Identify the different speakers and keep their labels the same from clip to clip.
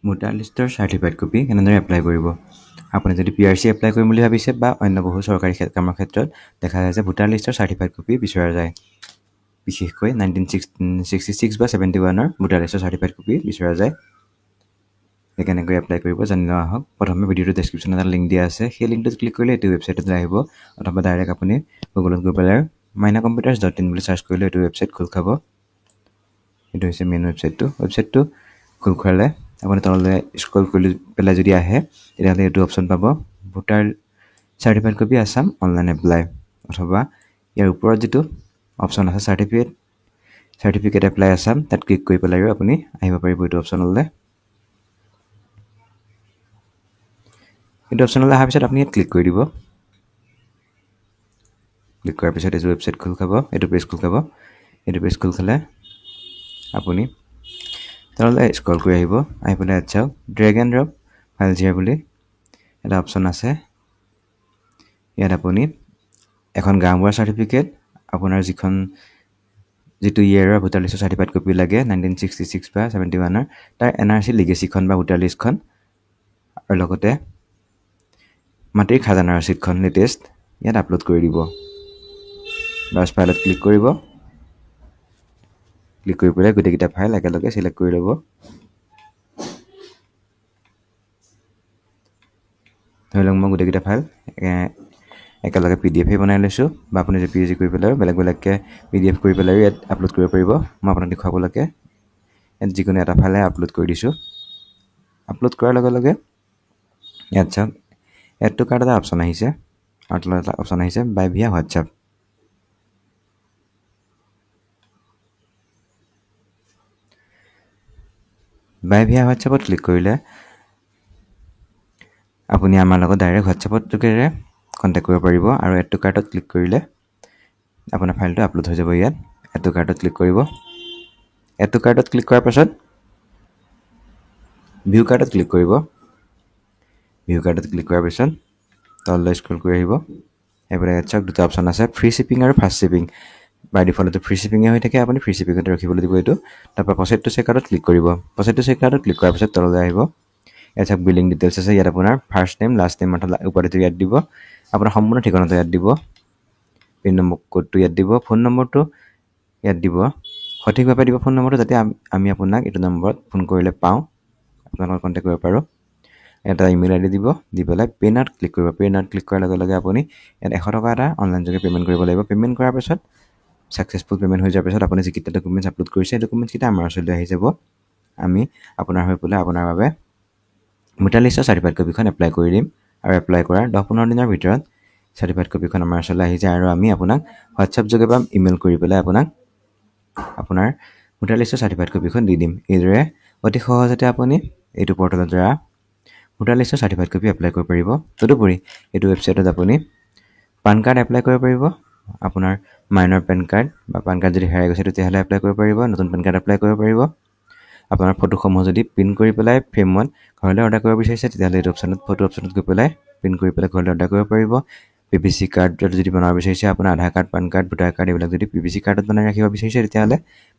Speaker 1: voter লিষ্টৰ certified copy কেনেদৰে apply কৰিব আপুনি যদি PRC এপ্লাই কৰিম বুলি ভাবিছে বা অন্য বহু চৰকাৰী কামৰ ক্ষেত্ৰত দেখা যায় যে ভোটাৰ লিষ্টৰ চাৰ্টিফাইড কপি বিচৰা যায় বিশেষকৈ 1966 বা 71ৰ ভোটাৰ লিষ্টৰ চাৰ্টিফাইড কপি বিচৰা যায় কেনেকৈ এপ্লাই কৰিব জানি লওঁ আহক প্ৰথমে ভিডিঅ'ৰ ডেছক্ৰিপশ্যনত এটা লিংক দিয়া আছে সেই লিংকটোত ক্লিক কৰিলে এইটো ৱেবছাইটলৈ আহিব অথবা ডাইৰেক্ট আপুনি গুগলত গৈ পেলাই mynacomputers.in বুলি চাৰ্চ কৰিলে এইটো ৱেবছাইট খোল খাব এইটো হৈছে মেইন ৱেবছাইটটো খোল খালে আপুনি তললৈ স্ক্ৰল কৰি পেলাই যদি আহে তেতিয়াহ'লে এইটো অপশ্যন পাব voter certified copy Assam online apply অথবা ইয়াৰ ওপৰত যিটো অপশ্যন আছে চাৰ্টিফিকেট এপ্লাই আছাম তাত ক্লিক কৰি পেলাইও আপুনি আহিব পাৰিব এইটো অপশ্যনলৈ এইটো অপশ্যনলৈ অহাৰ পিছত আপুনি ইয়াত ক্লিক কৰি দিব ক্লিক কৰাৰ পিছত এইটো ৱেবছাইট খোল খাব এইটো পেজ খোল খালে আপুনি তললৈ স্ক্ৰল কৰি আহিব আহি পেলাই ইয়াত চাওক ড্ৰেগ এণ্ড ড্ৰপ ফাইল হিয়াৰ বুলি এটা অপশ্যন আছে ইয়াত আপুনি এখন গাঁওবুঢ়াৰ চাৰ্টিফিকেট আপোনাৰ যিটো ইয়েৰৰ ভোটাৰ লিষ্টৰ চাৰ্টিফাইড কপি লাগে 1966 বা 71ৰ তাৰ NRC লিগেচিখন বা ভোটাৰ লিষ্টখন আৰু লগতে মাটিৰ খাজানাৰ ৰচিদখন লেটেষ্ট ইয়াত আপলোড কৰি দিব ব্ৰাউজ ফাইলত ক্লিক কৰিব ক্লিক কৰি পেলাই গোটেইকেইটা ফাইল একেলগে চিলেক্ট কৰি ল'ব ধৰি লওক মই গোটেইকেইটা ফাইল একেলগে PDF বনাই লৈছোঁ বা আপুনি JPEG কৰি পেলাই বেলেগকৈ PDF কৰি পেলাই ইয়াত আপলোড কৰিব পাৰিব মই আপোনাক দেখুৱাবলৈকে ইয়াত যিকোনো এটা ফাইলে আপলোড কৰি দিছোঁ আপলোড কৰাৰ লগে লগে ইয়াত চাওক এড টু কাৰ্ট এটা অপশ্যন আহিছে আৰু তলত এটা অপশ্যন আহিছে বাই ভিয়া হোৱাটছআপ বাই ভিয়া হোৱাটছআপত ক্লিক কৰিলে আপুনি আমাৰ লগত ডাইৰেক্ট হোৱাটছআপত যোগেৰে কণ্টেক্ট কৰিব পাৰিব আৰু এড টু কাৰ্টত ক্লিক কৰিলে আপোনাৰ ফাইলটো আপলোড হৈ যাব ইয়াত এড টু কাৰ্টত ক্লিক কৰিব এড টু কাৰ্টত ক্লিক কৰাৰ পাছত ভিউ কাৰ্টত ক্লিক কৰিব ভিউ কাৰ্টত ক্লিক কৰাৰ পিছত তললৈ স্ক্ৰল কৰি আহিব এইফালে ইয়াত চাওক দুটা অপশ্যন আছে ফ্ৰী শ্বিপিং আৰু ফাষ্ট শ্বিপিং বাই ডিফল্টটো ফ্ৰী শ্বিপিঙে হৈ থাকে আপুনি ফ্ৰী শ্বিপিঙতে ৰাখিবলৈ দিব এইটো তাৰপৰা প্ৰচেড টু চেকআউটত ক্লিক কৰিব প্ৰচেড টু চেকআউটত ক্লিক কৰাৰ পিছত তললৈ আহিব ইয়াত চাওক বিলিং ডিটেইলছ আছে ইয়াত আপোনাৰ ফাৰ্ষ্ট নেম লাষ্ট নেম অৰ্থাৎ উপাধিটো ইয়াত দিব আপোনাৰ সম্পূৰ্ণ ঠিকনাটো ইয়াত দিব পিন নম্বৰ কোডটো ইয়াত দিব ফোন নম্বৰটো ইয়াত দিব সঠিকভাৱে দিব ফোন নম্বৰটো যাতে আমি আপোনাক এইটো নম্বৰত ফোন কৰিলে পাওঁ আপোনালোকৰ কণ্টেক্ট কৰিব পাৰোঁ এটা ইমেইল ID দিব দি পেলাই পে'নাউট ক্লিক কৰিব পে'নাউট ক্লিক কৰাৰ লগে লগে আপুনি ইয়াত 100 টকা এটা অনলাইন যোগে পে'মেণ্ট কৰিব লাগিব পে'মেণ্ট কৰাৰ পিছত ছাকচেছফুল পে'মেণ্ট হৈ যোৱাৰ পিছত আপুনি যিকেইটা ডকুমেণ্টছ আপলোড কৰিছে সেই ডকুমেণ্টছকেইটা আমাৰ ওচৰলৈ আহি যাব আমি আপোনাৰ হৈ পেলাই আপোনাৰ বাবে ভোটাৰ লিষ্টৰ চাৰ্টিফাইড কপিখন এপ্লাই কৰি দিম আৰু এপ্লাই কৰাৰ 10-15 দিনৰ ভিতৰত চাৰ্টিফাইড কপিখন আমাৰ ওচৰলৈ আহি যায় আৰু আমি আপোনাক হোৱাটছআপ যোগে বা ইমেইল কৰি পেলাই আপোনাক আপোনাৰ ভোটাৰ লিষ্টৰ চাৰ্টিফাইড কপিখন দি দিম এইদৰে অতি সহজতে আপুনি এইটো পৰ্টেলৰ দ্বাৰা ভোটাৰ লিষ্টৰ চাৰ্টিফাইড কপি এপ্লাই কৰিব পাৰিব তদুপৰি এইটো ৱেবছাইটত আপুনি পান কাৰ্ড এপ্লাই কৰিব পাৰিব আপোনাৰ মাইনৰ পেন কাৰ্ড বা পান কাৰ্ড যদি হেৰাই গৈছে তেতিয়াহ'লে এপ্লাই কৰিব পাৰিব নতুন পেন কাৰ্ড এপ্লাই কৰিব পাৰিব আপোনাৰ ফটোসমূহ যদি প্ৰিণ্ট কৰি পেলাই ফ্ৰেমত ঘৰলৈ অৰ্ডাৰ কৰিব বিচাৰিছে তেতিয়াহ'লে এইটো ফটো অপশ্যনত গৈ পেলাই প্ৰিণ্ট কৰি পেলাই ঘৰলৈ অৰ্ডাৰ কৰিব পাৰিব PVC কাৰ্ডত যদি বনাব বিচাৰিছে আপোনাৰ Aadhaar card PAN card voter card এইবিলাক যদি PVC কাৰ্ডত বনাই ৰাখিব বিচাৰিছে তেতিয়াহ'লে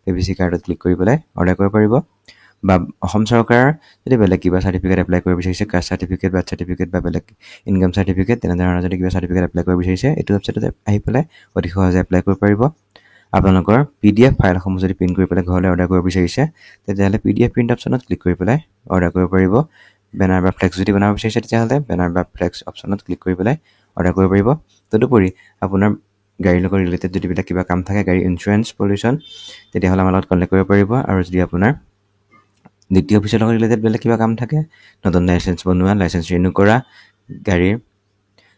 Speaker 1: PVC কাৰ্ডত ক্লিক কৰি পেলাই অৰ্ডাৰ কৰিব পাৰিব বা অসম চৰকাৰৰ যদি বেলেগ কিবা চাৰ্টিফিকেট এপ্লাই কৰিব বিচাৰিছে কাষ্ট চাৰ্টিফিকেট বাৰ্থ চাৰ্টিফিকেট বা বেলেগ ইনকাম চাৰ্টিফিকেট তেনেধৰণৰ যদি কিবা চাৰ্টিফিকেট এপ্লাই কৰিব বিচাৰিছে এইটো ৱেবছাইটত আহি পেলাই অতি সহজে এপ্লাই কৰিব পাৰিব আপোনালোকৰ PDF ফাইলসমূহ যদি প্ৰিণ্ট কৰি পেলাই ঘৰলৈ অৰ্ডাৰ কৰিব বিচাৰিছে তেতিয়াহ'লে PDF প্ৰিণ্ট অপশ্যনত ক্লিক কৰি পেলাই অৰ্ডাৰ কৰিব পাৰিব বেনাৰ বা ফ্লেক্স যদি বনাব বিচাৰিছে তেতিয়াহ'লে বেনাৰ বা ফ্লেক্স অপশ্যনত ক্লিক কৰি পেলাই অৰ্ডাৰ কৰিব পাৰিব তদুপৰি আপোনাৰ গাড়ীৰ লগত ৰিলেটেড যদি বেলেগ কিবা কাম থাকে গাড়ী ইঞ্চুৰেঞ্চ পলিউশ্যন তেতিয়াহ'লে আমাৰ লগত কণ্টেক্ট কৰিব পাৰিব আৰু যদি আপোনাৰ দ্বিতীয় অফিচৰ লগত ৰিলেটেড বেলেগ কিবা কাম থাকে নতুন লাইচেঞ্চ বনোৱা লাইচেঞ্চ ৰিনিউ কৰা গাড়ীৰ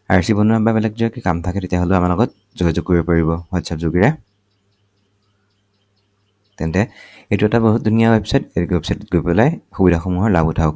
Speaker 1: RC বনোৱা বা বেলেগ যদি কাম থাকে তেতিয়াহ'লে আমাৰ লগত যোগাযোগ কৰিব পাৰিব হোৱাটছআপ যোগেৰে তেন্তে এইটো এটা বহুত ধুনীয়া ৱেবছাইট এই ৱেবছাইটত গৈ পেলাই সুবিধাসমূহৰ লাভ উঠাওক